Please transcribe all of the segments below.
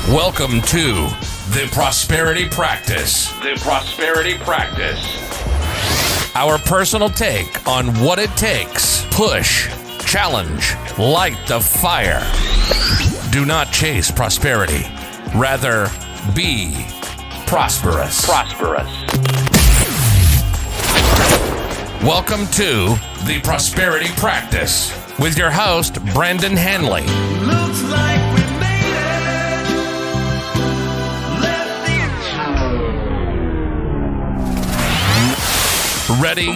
Welcome to The Prosperity Practice. The Prosperity Practice. Our personal take on what it takes. Push, challenge, light the fire. Do not chase prosperity. Rather, be prosperous. Welcome to The Prosperity Practice with your host, Brandon Hanley. Looks like we made it. Ready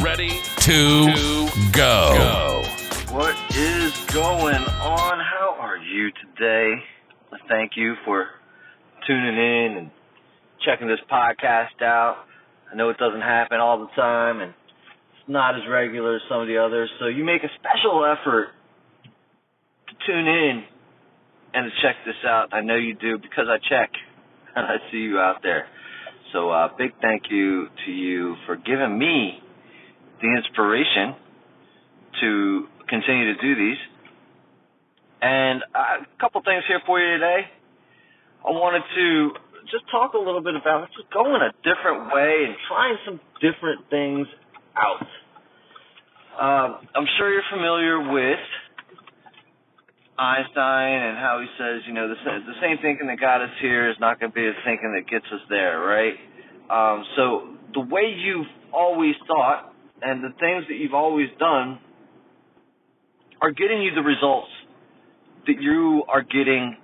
to go. What is going on? How are you today? Thank you for tuning in and checking this podcast out. I know it doesn't happen all the time, and it's not as regular as some of the others, so you make a special effort to tune in and to check this out. I know you do because I check and I see you out there. So big thank you to you for giving me the inspiration to continue to do these. And a couple things here for you today. I wanted to just talk a little bit about just going a different way and trying some different things out. I'm sure you're familiar with Einstein and how he says, you know, the same thinking that got us here is not going to be the thinking that gets us there, right? So the way you've always thought and the things that you've always done are getting you the results that you are getting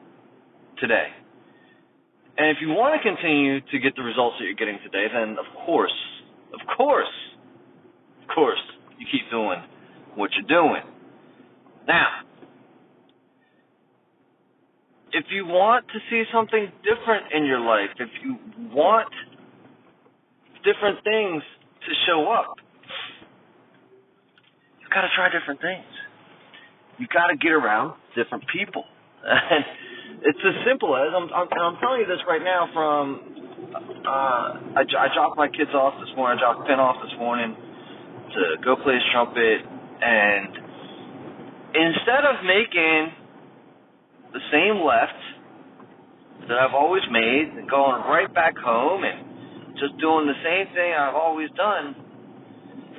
today. And if you want to continue to get the results that you're getting today, then of course, you keep doing what you're doing. Now, if you want to see something different in your life, if you want different things to show up, you've got to try different things. You've got to get around different people. And it's as simple as, I'm telling you this right now from, I dropped my kids off this morning, I dropped Finn off this morning to go play his trumpet, and instead of making the same left that I've always made and going right back home and just doing the same thing I've always done,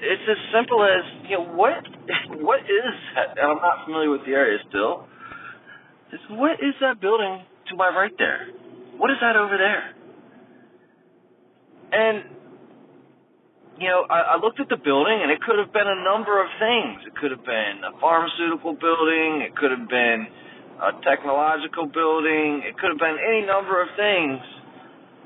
it's as simple as, you know, what is that? And I'm not familiar with the area still. What is that building to my right there? What is that over there? And, you know, I looked at the building, and it could have been a number of things. It could have been a pharmaceutical building. It could have been a technological building. It could have been any number of things.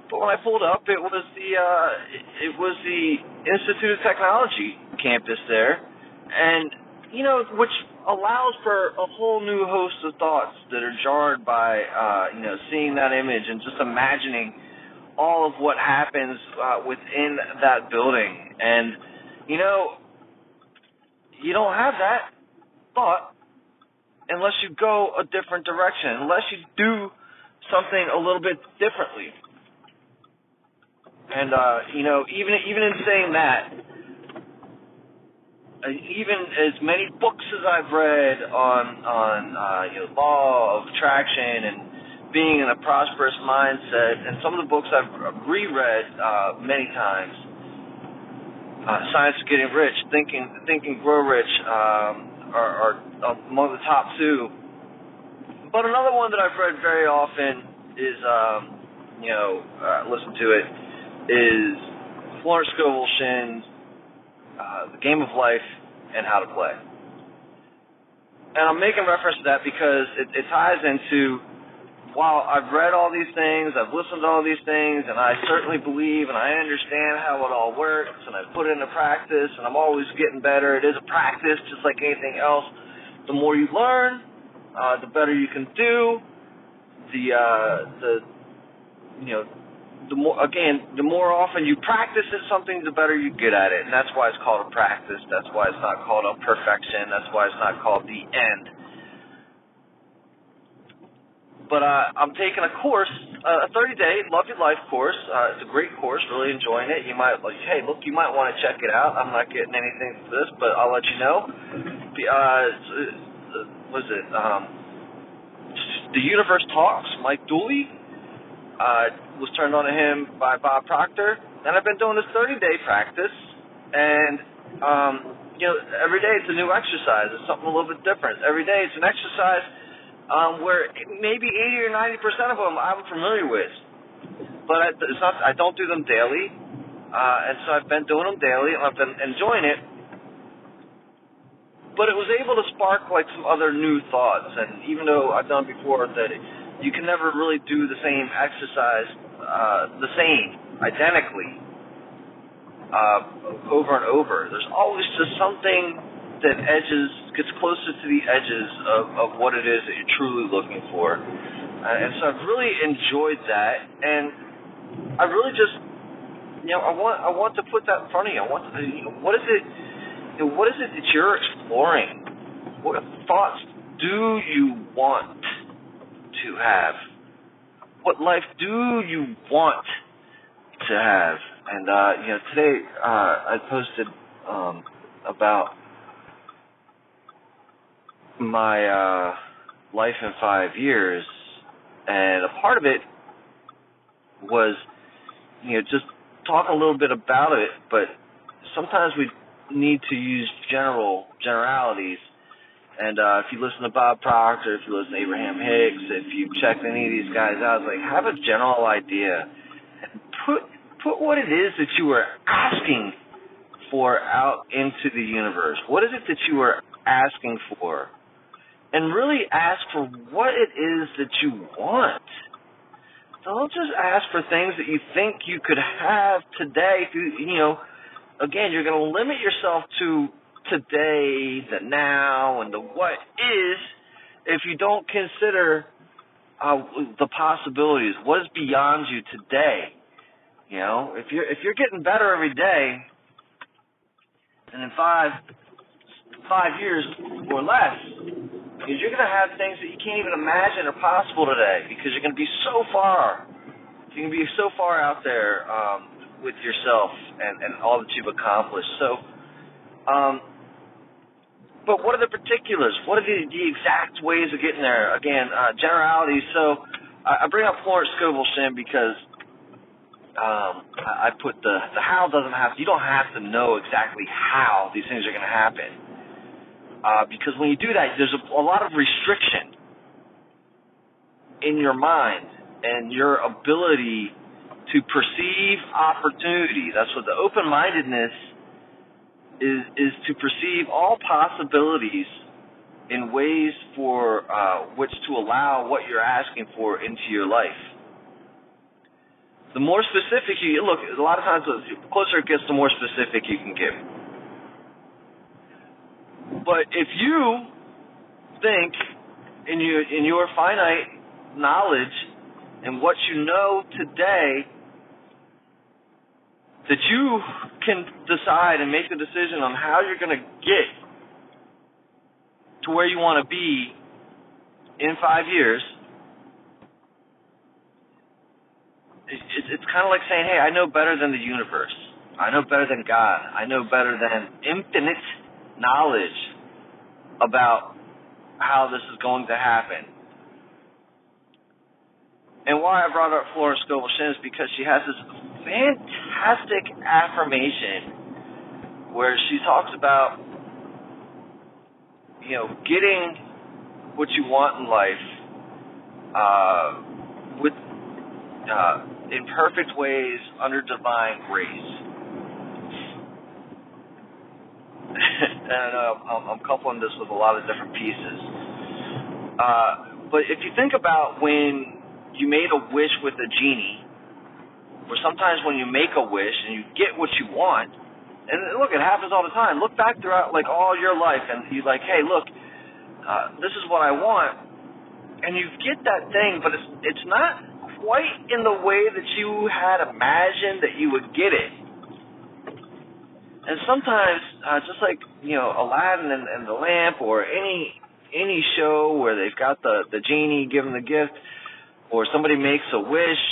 But when I pulled up, it was the Institute of Technology campus there, and you know, which allows for a whole new host of thoughts that are jarred by you know, seeing that image and just imagining all of what happens within that building. And you know, you don't have that thought unless you go a different direction, unless you do something a little bit differently. And you know, even in saying that, even as many books as I've read on you know, law of attraction and being in a prosperous mindset, and some of the books I've reread many times, Science of Getting Rich, Think and Grow Rich, are among the top two. But another one that I've read very often is, you know, listen to it, is Florence Scovel Shinn's The Game of Life and How to Play. And I'm making reference to that because it ties into, while I've read all these things, I've listened to all these things, and I certainly believe and I understand how it all works, and I've put it into practice, and I'm always getting better. It is a practice just like anything else. The more you learn, the better you can do. You know, the more often you practice at something, the better you get at it. And that's why it's called a practice. That's why it's not called a perfection. That's why it's not called the end. But I'm taking a course, a 30-day Love Your Life course. It's a great course, really enjoying it. You might, like, hey, look, you might want to check it out. I'm not getting anything for this, but I'll let you know. The Universe Talks, Mike Dooley. was turned on to him by Bob Proctor, and I've been doing this 30-day practice, and every day it's a new exercise. It's something a little bit different. Every day it's an exercise where maybe 80 or 90% of them I'm familiar with, but it's not. I don't do them daily, and so I've been doing them daily, and I've been enjoying it. But it was able to spark like some other new thoughts, and even though I've done before that you can never really do the same exercise identically over and over. There's always just something that gets closer to the edges of what it is that you're truly looking for. And so I've really enjoyed that, and I really just, I want to put that in front of you. I want to, what is it that you're exploring? What thoughts do you want to have? What life do you want to have? And today I posted about my life in 5 years, and a part of it was just talk a little bit about it, but sometimes we need to use generalities. And if you listen to Bob Proctor, if you listen to Abraham Hicks, if you check any of these guys out, it's like, have a general idea and put what it is that you are asking for out into the universe. What is it that you are asking for? And really ask for what it is that you want. Don't just ask for things that you think you could have today. Again, you're going to limit yourself to today, the now, and the what is if you don't consider the possibilities. What is beyond you today? If you're getting better every day, and in five years or less, you're going to have things that you can't even imagine are possible today, because you're going to be so far. You can be so far out there with yourself and all that you've accomplished. So, but what are the particulars? What are the exact ways of getting there? Again, generalities. So I bring up Florence Scovel Shinn because I put the how doesn't have to. You don't have to know exactly how these things are going to happen, because when you do that, there's a lot of restriction in your mind and your ability to perceive opportunity. That's what the open-mindedness is to perceive all possibilities in ways for which to allow what you're asking for into your life. The more specific you look, a lot of times the closer it gets, the more specific you can get. But if you think in your finite knowledge and what you know today, that you can decide and make the decision on how you're going to get to where you want to be in 5 years, it's kind of like saying, hey, I know better than the universe. I know better than God. I know better than infinite knowledge about how this is going to happen. And why I brought up Florence Scovel Shinn is because she has this fantastic affirmation where she talks about, getting what you want in life in perfect ways under divine grace. And I'm coupling this with a lot of different pieces. But if you think about when you made a wish with a genie, or sometimes when you make a wish and you get what you want, and look, it happens all the time. Look back throughout all your life, and you're like, hey, look, this is what I want, and you get that thing, but it's not quite in the way that you had imagined that you would get it. And sometimes, just like Aladdin and the lamp, or any show where they've got the genie giving the gift, or somebody makes a wish,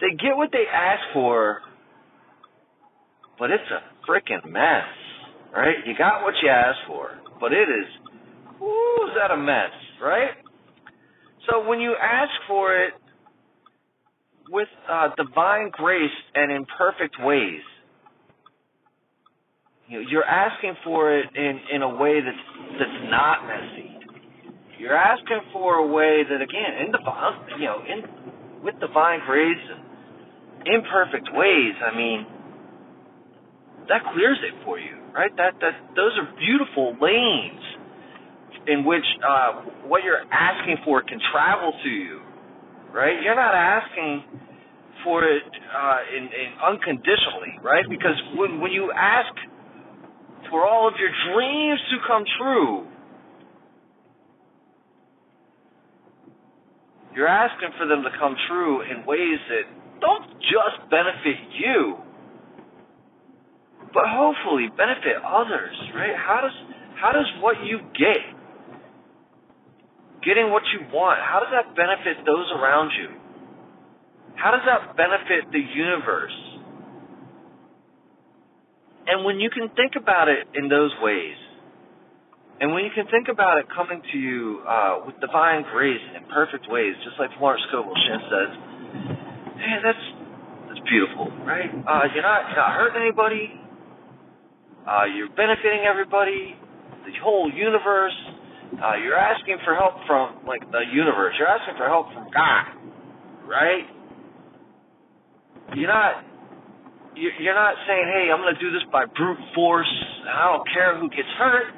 they get what they ask for, but it's a freaking mess, right? You got what you asked for, but it is, is that a mess, right? So when you ask for it, with divine grace and in perfect ways. You're asking for it in a way that's not messy. You're asking for a way that, again, with divine grace and imperfect ways. I mean, that clears it for you, right? Those are beautiful lanes in which what you're asking for can travel to you, right? You're not asking for it in unconditionally, right? Because when you ask for all of your dreams to come true, you're asking for them to come true in ways that don't just benefit you, but hopefully benefit others, right? How does what you getting what you want, how does that benefit those around you? How does that benefit the universe? And when you can think about it in those ways, and when you can think about it coming to you with divine grace and in perfect ways, just like Florence Scovel Shinn says, man, that's beautiful, right? You're not hurting anybody. You're benefiting everybody, the whole universe. You're asking for help from, the universe. You're asking for help from God, right? You're not saying, hey, I'm going to do this by brute force, and I don't care who gets hurt.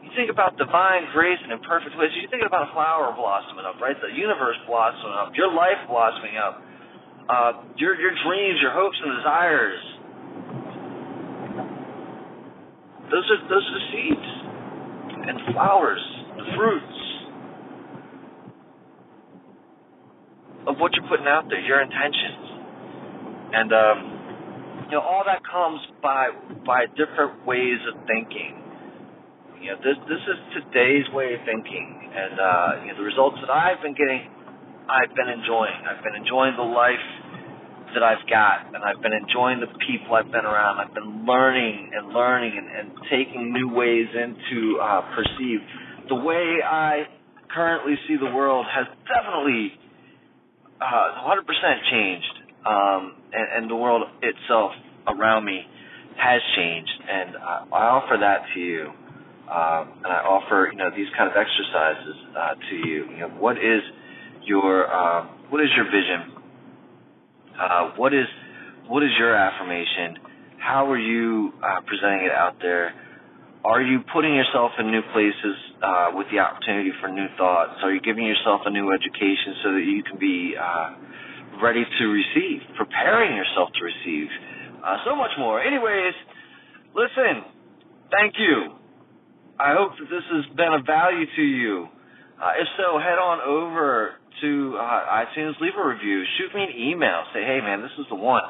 You think about divine grace and imperfect ways. You're thinking about a flower blossoming up, right? The universe blossoming up, your life blossoming up, your dreams, your hopes and desires. Those are the seeds and the flowers, the fruits of what you're putting out there, your intentions. And all that comes by different ways of thinking. This is today's way of thinking, and the results that I've been getting, I've been enjoying. I've been enjoying the life that I've got, and I've been enjoying the people I've been around. I've been learning and taking new ways into perceive. The way I currently see the world has definitely 100% changed, and the world itself around me has changed, and I offer that to you. And I offer, these kind of exercises to you. What is your vision? What is your affirmation? How are you presenting it out there? Are you putting yourself in new places with the opportunity for new thoughts? Are you giving yourself a new education so that you can be ready to receive, preparing yourself to receive? So much more. Anyways, listen, thank you. I hope that this has been of value to you. If so, head on over to iTunes, leave a review, shoot me an email, say, hey man, this is the one.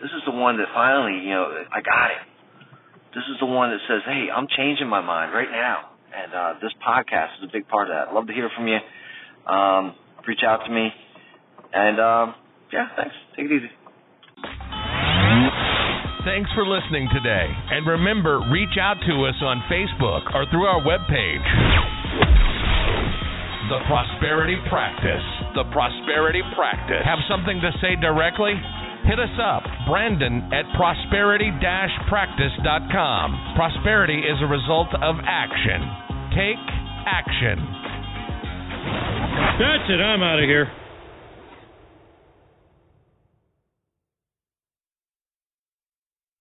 This is the one that finally, I got it. This is the one that says, hey, I'm changing my mind right now. And this podcast is a big part of that. I'd love to hear from you. Reach out to me. And, thanks. Take it easy. Thanks for listening today. And remember, reach out to us on Facebook or through our webpage. The Prosperity Practice. The Prosperity Practice. Have something to say directly? Hit us up, Brandon at prosperity-practice.com. Prosperity is a result of action. Take action. That's it. I'm out of here.